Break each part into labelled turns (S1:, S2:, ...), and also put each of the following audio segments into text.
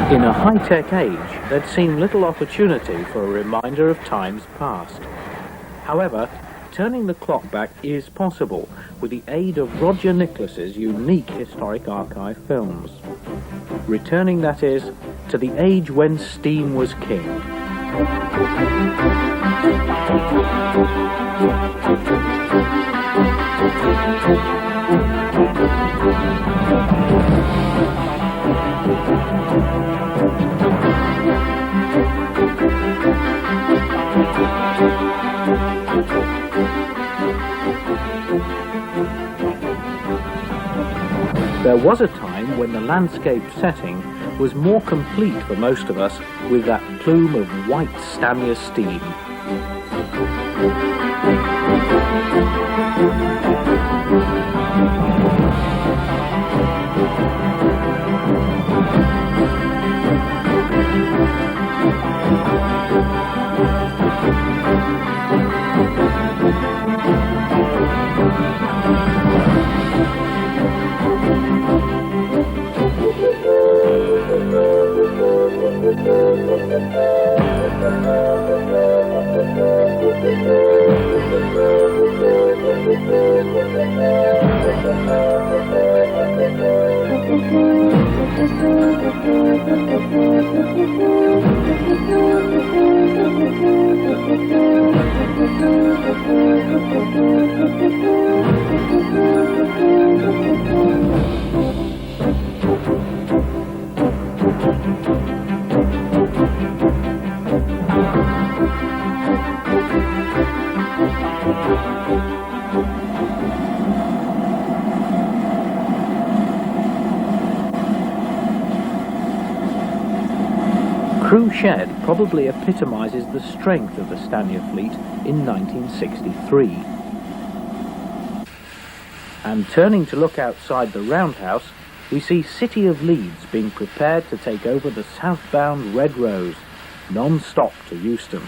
S1: In a high-tech age, there'd seem little opportunity for a reminder of times past. However, turning the clock back is possible with the aid of Roger Nicholas's unique Historic Archive films. Returning, that is, to the age when steam was king. There was a time when the landscape setting was more complete for most of us with that plume of white Stanier steam. Crewe Shed probably epitomises the strength of the Stanier fleet in 1963. And turning to look outside the roundhouse, we see City of Leeds being prepared to take over the southbound Red Rose, non-stop to Euston.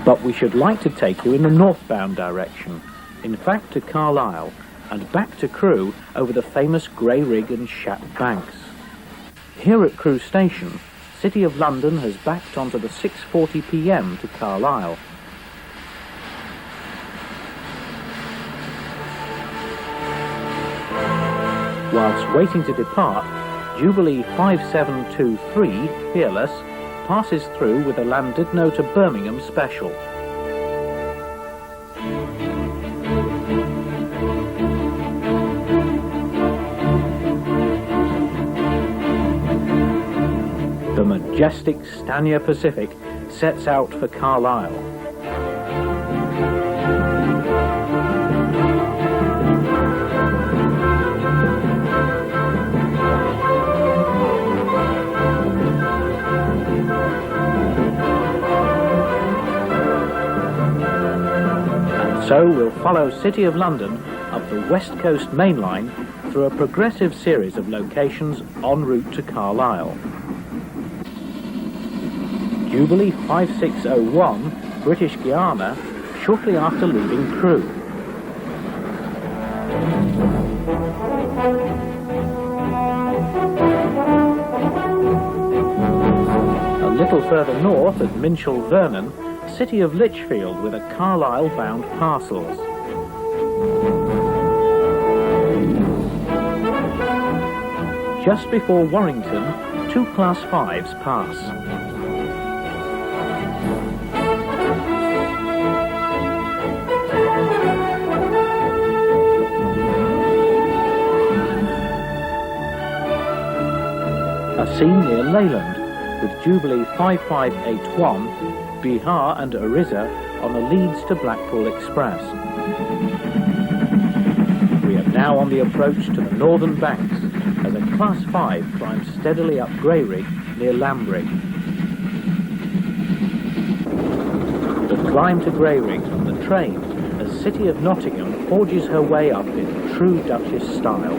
S1: But we should like to take you in the northbound direction, in fact to Carlisle, and back to Crewe over the famous Grey Rig and Shap banks. Here at Crewe Station, City of London has backed onto the 6:40 p.m. to Carlisle. Whilst waiting to depart, Jubilee 5723, Peerless, passes through with a Llandudno to Birmingham special. The majestic Stanier Pacific sets out for Carlisle. So we'll follow City of London up the West Coast Main Line through a progressive series of locations en route to Carlisle. Jubilee 5601, British Guiana, shortly after leaving Crewe. A little further north at Minchell Vernon, City of Lichfield with a Carlisle-bound parcels. Just before Warrington, two Class 5s pass. A scene near Leyland with Jubilee 5581, Bihar and Orissa on the Leeds to Blackpool Express. We are now on the approach to the northern banks as a Class 5 climbs steadily up Grey Rig near Lambrigg. The climb to Grey Rig from the train as City of Nottingham forges her way up in true Duchess style.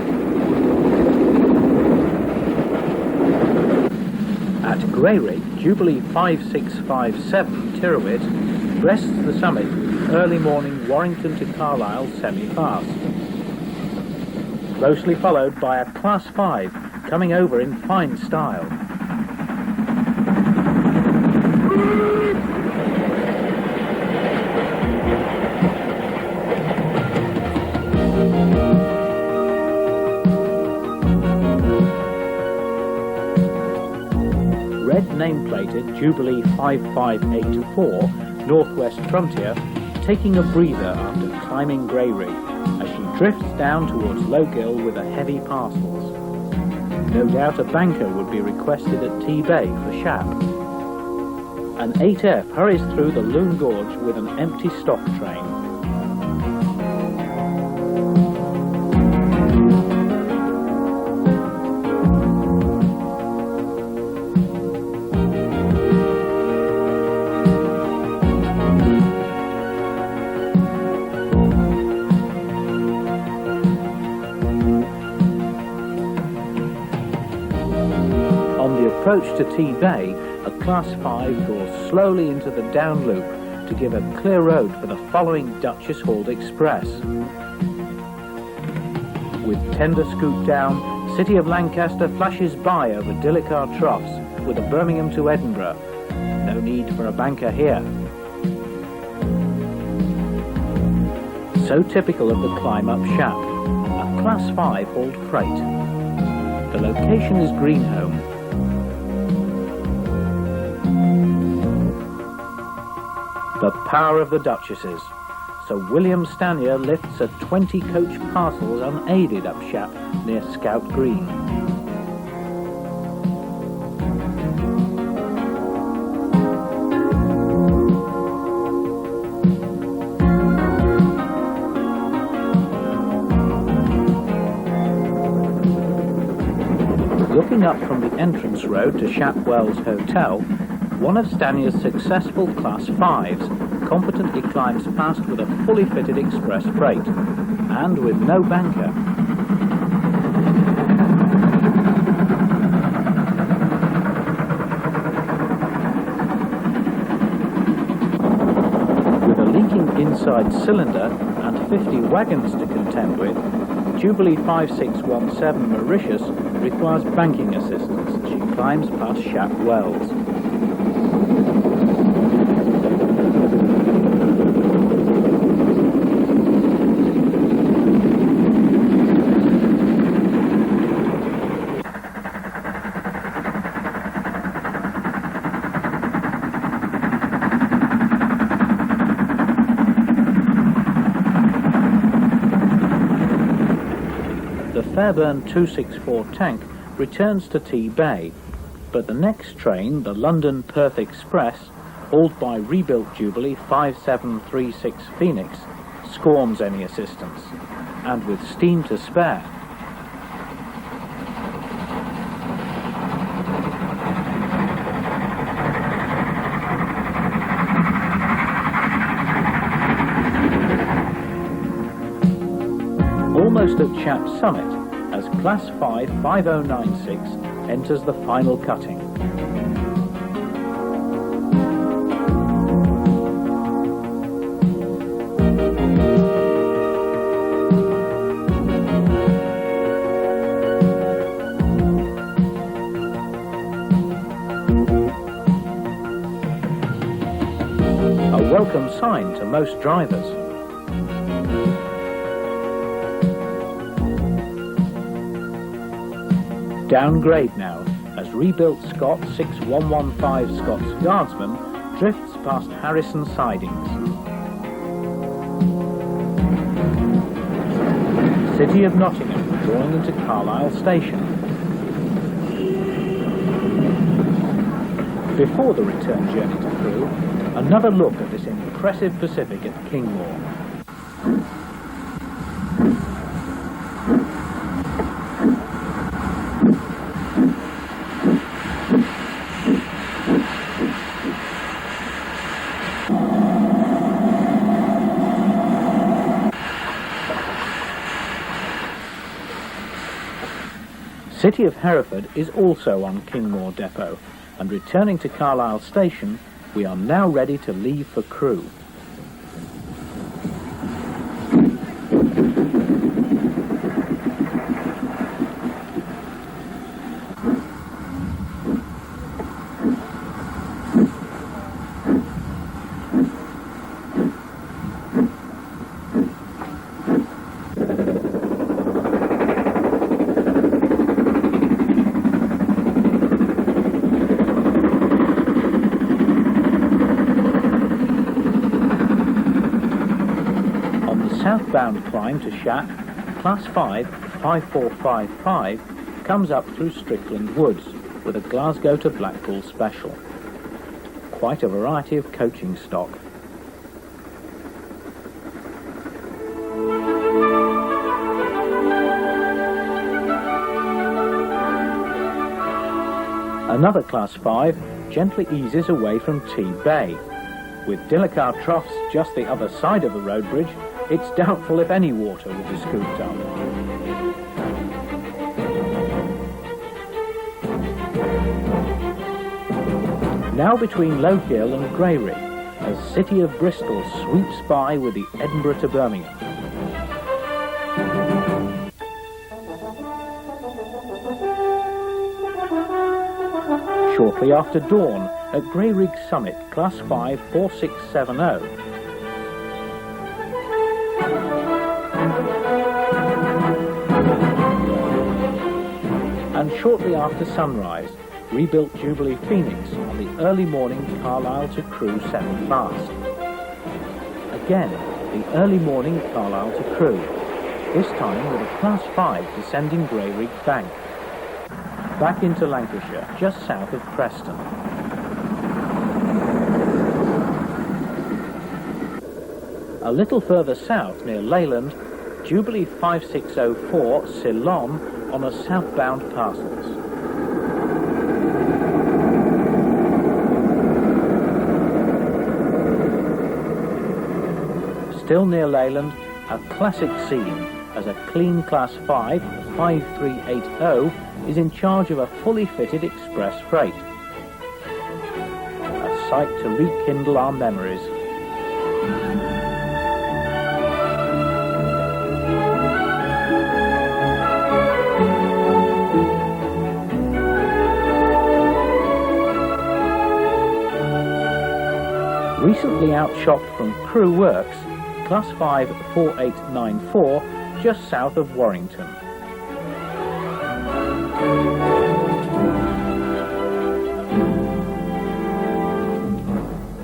S1: At Greyrig, Jubilee 5657 Tirowit breasts the summit with early morning Warrington to Carlisle semi-fast. Closely followed by a Class 5 coming over in fine style. Red nameplated Jubilee 5584 Northwest Frontier taking a breather after climbing Greyrig as she drifts down towards Lowgill with a heavy parcels. No doubt a banker would be requested at T-Bay for Shap. An 8F hurries through the Lune Gorge with an empty stock train. Approach to T-Bay, a Class 5 draws slowly into the down loop to give a clear road for the following Duchess hauled express. With tender scoop down, City of Lancaster flashes by over Dillicar Troughs with a Birmingham to Edinburgh. No need for a banker here. So typical of the climb up Shap, a Class 5 hauled freight. The location is Greenholme. The power of the Duchesses. Sir William Stanier lifts a 20-coach parcels unaided up Shap near Scout Green. Looking up from the entrance road to Shap Wells Hotel, one of Stanier's successful Class 5s competently climbs past with a fully fitted express freight, and with no banker. With a leaking inside cylinder and 50 wagons to contend with, Jubilee 5617 Mauritius requires banking assistance as she climbs past Shap Wells. The Fairburn 264 tank returns to T-Bay, but the next train, the London Perth Express, hauled by rebuilt Jubilee 5736 Phoenix, scorns any assistance, and with steam to spare. Almost at Shap Summit, as Class 5 5096 enters the final cutting. A welcome sign to most drivers. Downgrade now, as rebuilt Scott 6115 Scots Guardsman drifts past Harrison sidings. City of Nottingham drawing into Carlisle Station. Before the return journey to Crewe, another look at this impressive Pacific at Kingmore. City of Hereford is also on Kingmore Depot, and returning to Carlisle Station, we are now ready to leave for Crewe. Southbound climb to Shap, Class 5 5455 comes up through Strickland Woods with a Glasgow to Blackpool special. Quite a variety of coaching stock. Another Class 5 gently eases away from T Bay. With Dillicar Troughs just the other side of the road bridge, it's doubtful if any water will be scooped up. Now between Lochiel and Greyrig, as City of Bristol sweeps by with the Edinburgh to Birmingham. Shortly after dawn, at Greyrig Summit, Class 5 4670, and shortly after sunrise, rebuilt Jubilee Phoenix on the early morning Carlisle to Crewe 7 fast. Again, the early morning Carlisle to Crewe, this time with a Class 5 descending Greyrig Bank. Back into Lancashire, just south of Preston. A little further south, near Leyland, Jubilee 5604 Ceylon on a southbound parcels. Still near Leyland, a classic scene as a clean Class 5 5380 is in charge of a fully fitted express freight. A sight to rekindle our memories. Recently outshopped from Crewe Works, Class 5 4894, just south of Warrington.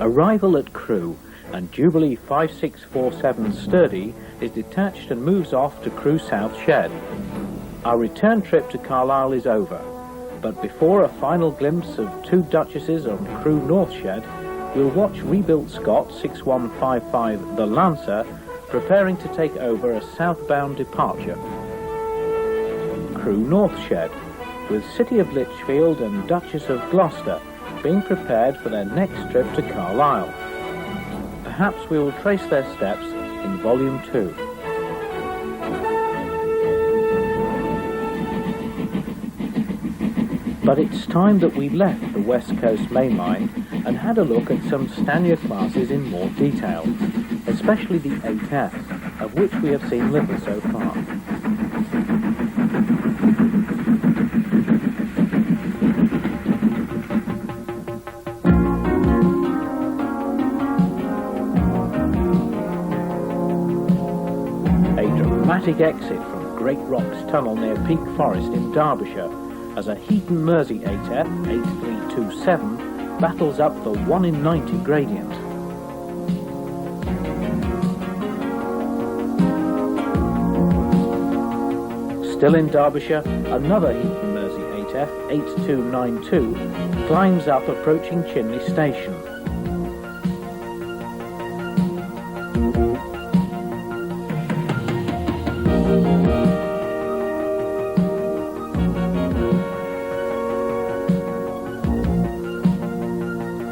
S1: Arrival at Crewe, and Jubilee 5647 Sturdy is detached and moves off to Crewe South Shed. Our return trip to Carlisle is over, but before a final glimpse of two Duchesses on Crewe North Shed, we'll watch rebuilt Scott 6155 The Lancer preparing to take over a southbound departure. Crewe North Shed, with City of Lichfield and Duchess of Gloucester being prepared for their next trip to Carlisle. Perhaps we will trace their steps in Volume 2. But it's time that we left the West Coast mainline and had a look at some Stanier classes in more detail, especially the 8F, of which we have seen little so far. A dramatic exit from Great Rocks Tunnel near Peak Forest in Derbyshire, as a Heaton Mersey 8F 8327 battles up the 1 in 90 gradient. Still in Derbyshire, another Heaton Mersey 8F 8292 climbs up approaching Chinley Station.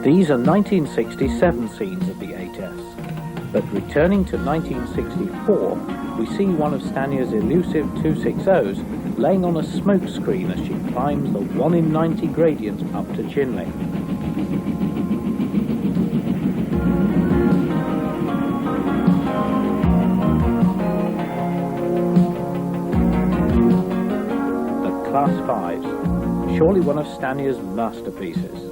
S1: These are 1967 scenes of the 8Fs, but returning to 1964, we see one of Stania's elusive 260s laying on a smoke screen as she climbs the 1 in 90 gradient up to Chinley. The Class 5s, surely one of Stania's masterpieces.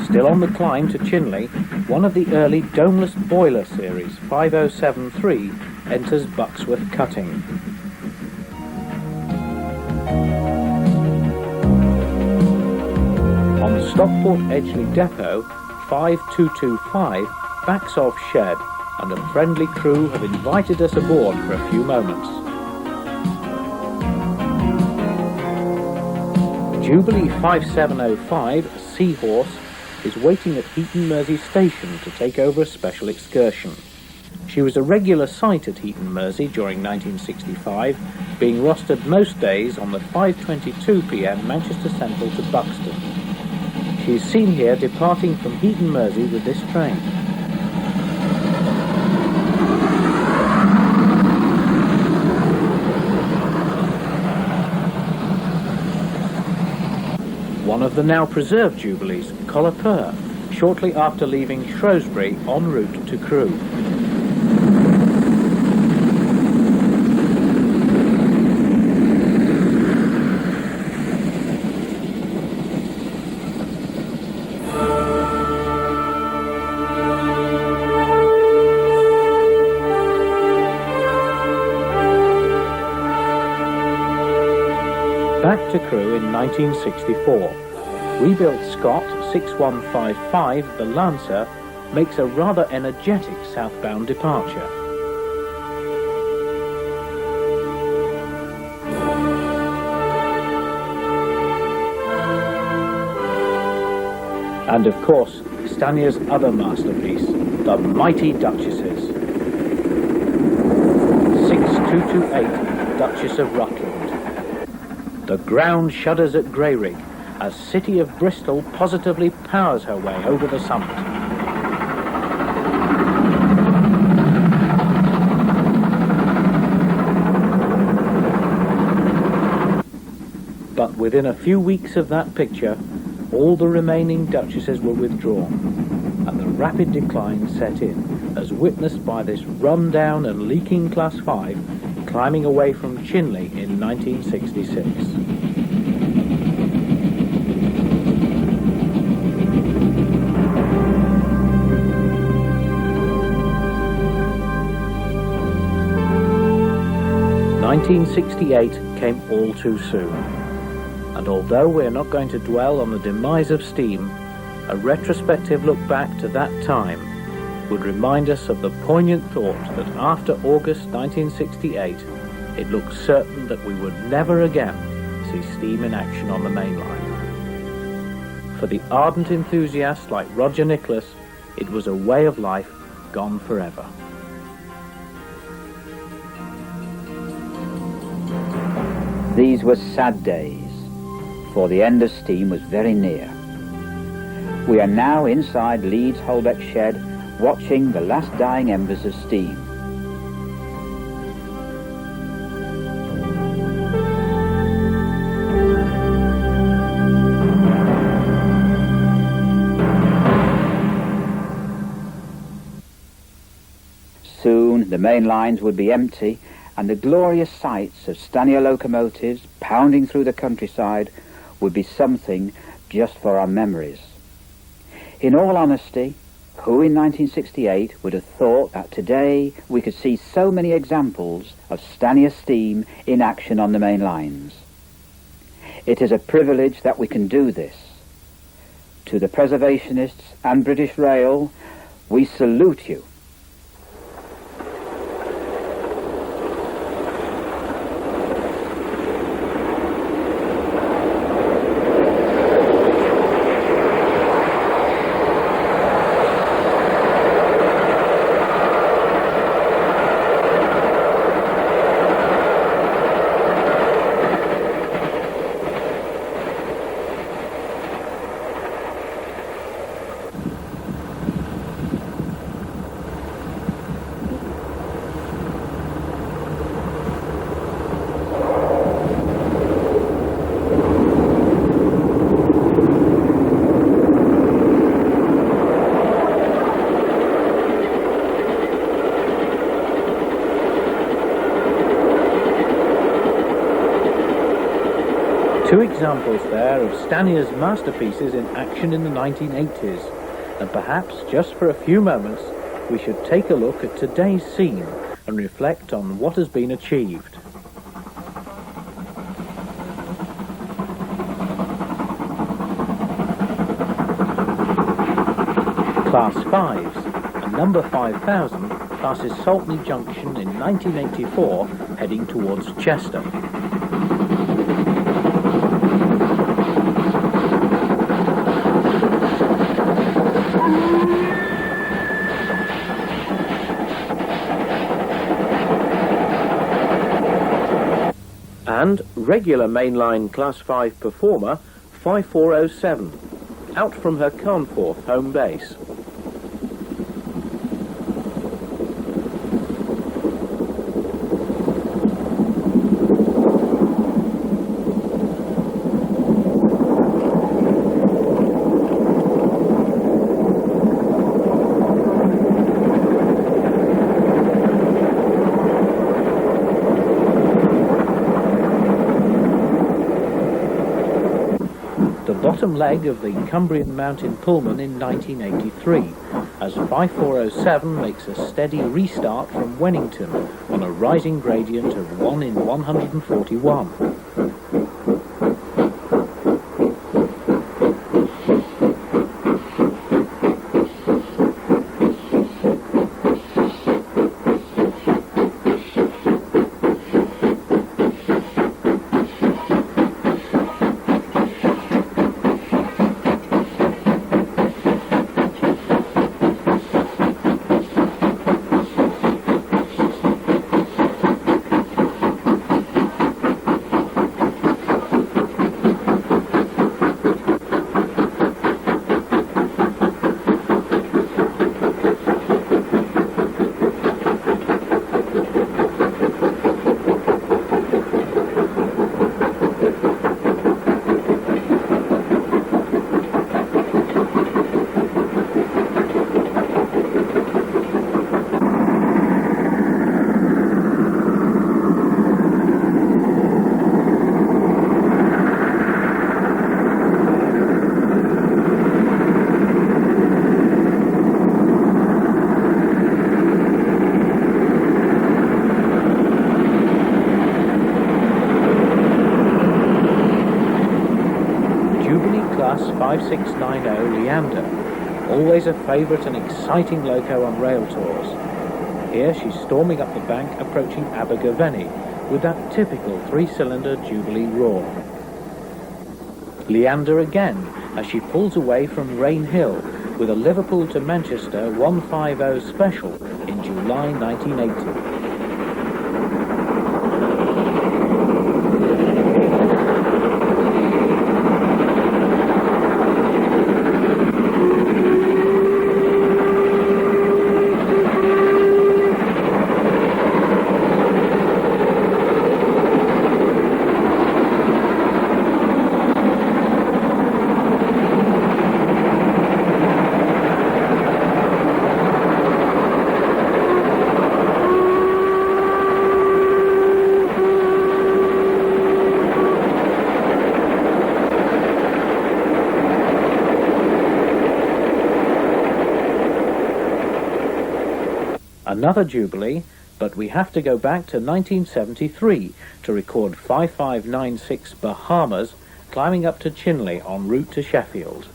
S1: Still on the climb to Chinley, one of the early domeless boiler series, 5073, enters Bucksworth Cutting. On Stockport Edgeley Depot, 5225 backs off shed, and a friendly crew have invited us aboard for a few moments. Jubilee 5705, Seahorse, is waiting at Heaton Mersey Station to take over a special excursion. She was a regular sight at Heaton Mersey during 1965, being rostered most days on the 5:22 p.m. Manchester Central to Buxton. She is seen here departing from Heaton Mersey with this train. One of the now preserved Jubilees, Collar shortly after leaving Shrewsbury en route to Crewe. Back to Crewe in 1964. Rebuilt Scott 6155, the Lancer, makes a rather energetic southbound departure. And of course, Stania's other masterpiece, the Mighty Duchesses. 6228, Duchess of Rutland. The ground shudders at Greyrig as City of Bristol positively powers her way over the summit. But within a few weeks of that picture, all the remaining Duchesses were withdrawn, and the rapid decline set in, as witnessed by this run-down and leaking Class 5 climbing away from Chinley in 1966. "1968 came all too soon, and although we're not going to dwell on the demise of steam, a retrospective look back to that time would remind us of the poignant thought that after August 1968, it looked certain that we would never again see steam in action on the main line. For the ardent enthusiasts like Roger Nicholas, it was a way of life gone forever.
S2: These were sad days, for the end of steam was very near. We are now inside Leeds Holbeck shed, watching the last dying embers of steam. Soon the main lines would be empty, and the glorious sights of Stania locomotives pounding through the countryside would be something just for our memories. In all honesty, who in 1968 would have thought that today we could see so many examples of Stania steam in action on the main lines? It is a privilege that we can do this. To the preservationists and British Rail, we salute you.
S1: Two examples there of Stanier's masterpieces in action in the 1980s. And perhaps, just for a few moments, we should take a look at today's scene and reflect on what has been achieved. Class 5s, and number 5000 passes Saltney Junction in 1984, heading towards Chester. And regular mainline Class 5 performer 5407, out from her Carnforth home base. Bottom leg of the Cumbrian Mountain Pullman in 1983, as 5407 makes a steady restart from Wennington on a rising gradient of 1 in 141. Class 5690 Leander, always a favourite and exciting loco on rail tours. Here she's storming up the bank approaching Abergavenny with that typical three-cylinder Jubilee roar. Leander again as she pulls away from Rain Hill with a Liverpool to Manchester 150 special in July 1980. Another Jubilee, but we have to go back to 1973 to record 5596 Bahamas climbing up to Chinley en route to Sheffield.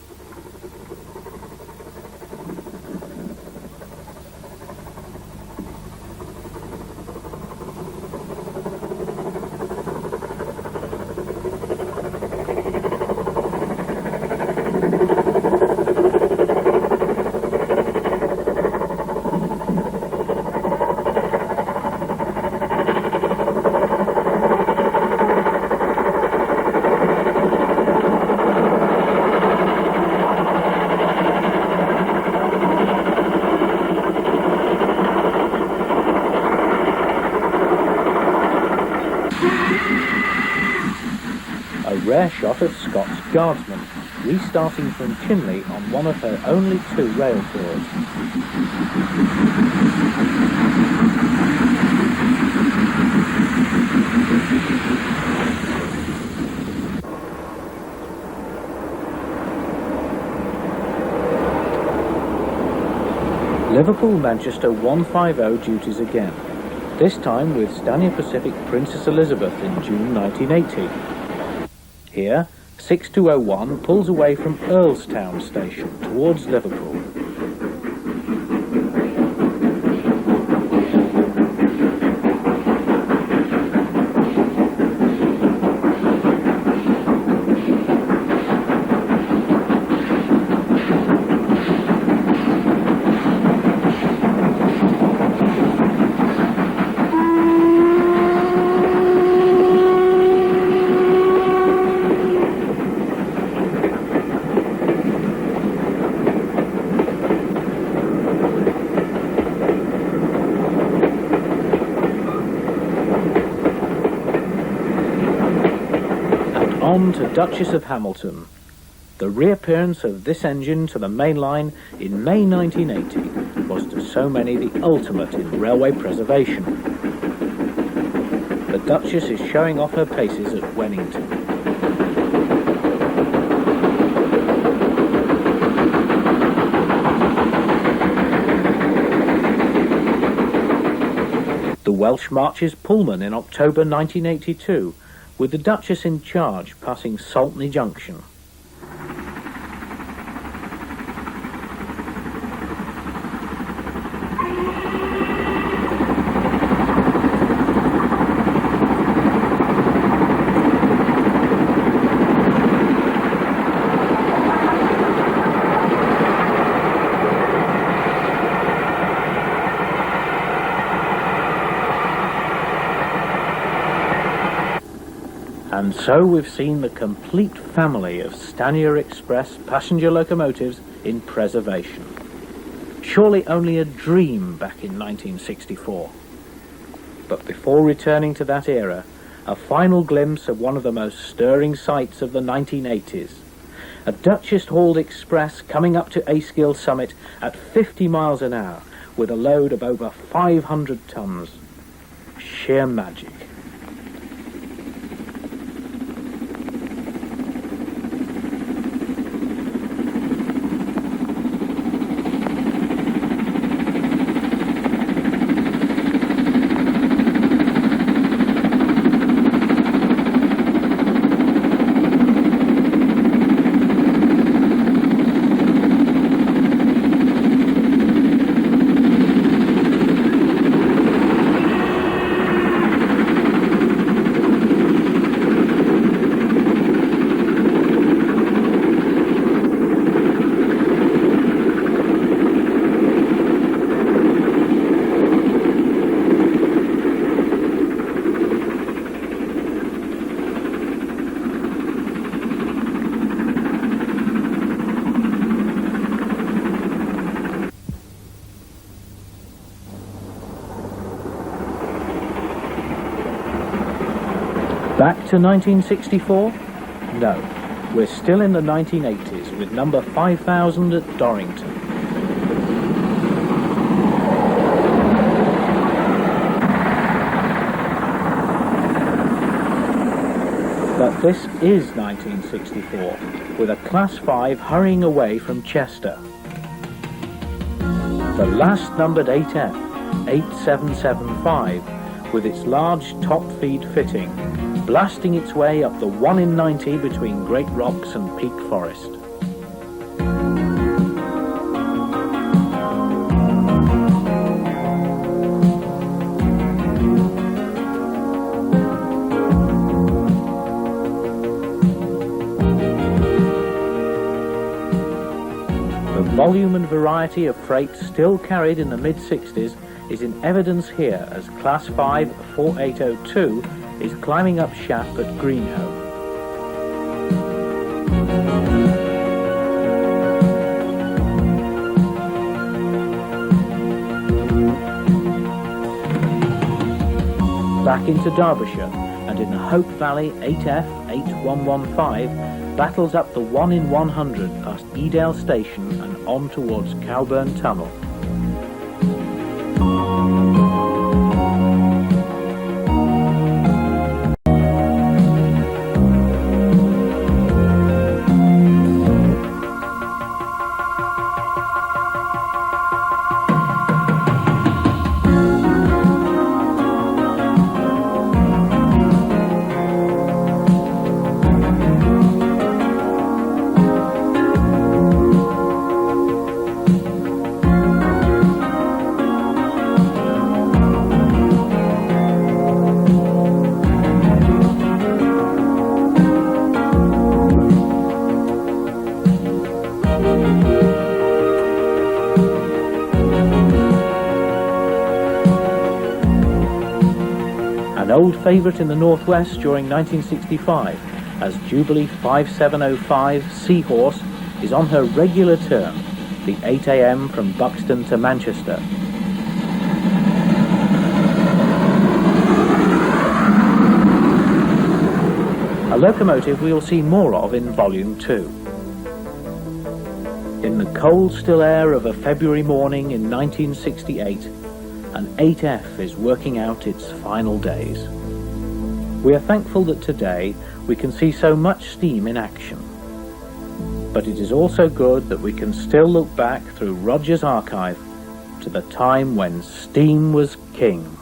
S1: A rare shot of Scott's Guardsman, restarting from Chinley on one of her only 2 rail tours. Liverpool-Manchester 150 duties again, this time with Stania Pacific Princess Elizabeth in June 1980. Here, 6201 pulls away from Earlstown Station towards Liverpool. On to Duchess of Hamilton. The reappearance of this engine to the main line in May 1980 was to so many the ultimate in railway preservation. The Duchess is showing off her paces at Wennington. The Welsh marches Pullman in October 1982, with the Duchess in charge passing Saltney Junction. And so we've seen the complete family of Stania Express passenger locomotives in preservation. Surely only a dream back in 1964. But before returning to that era, a final glimpse of one of the most stirring sights of the 1980s. A Duchess-hauled express coming up to Aysgill Summit at 50 miles an hour with a load of over 500 tons. Sheer magic. Back to 1964? No, we're still in the 1980s with number 5000 at Dorrington. But this is 1964, with a Class 5 hurrying away from Chester. The last numbered 8F, 8775, with its large top feed fitting, blasting its way up the 1 in 90 between Great Rocks and Peak Forest. The volume and variety of freight still carried in the mid-60s is in evidence here as Class 5 4802 is climbing up Shap at Greenhoe. Back into Derbyshire, and in the Hope Valley 8F 8115 battles up the 1 in 100 past Edale Station and on towards Cowburn Tunnel. old favourite in the Northwest during 1965, as Jubilee 5705 Seahorse is on her regular turn, the 8 a.m. from Buxton to Manchester. A locomotive we'll see more of in Volume 2. In the cold, still air of a February morning in 1968, an 8F is working out its final days. We are thankful that today we can see so much steam in action. But it is also good that we can still look back through Roger's archive to the time when steam was king.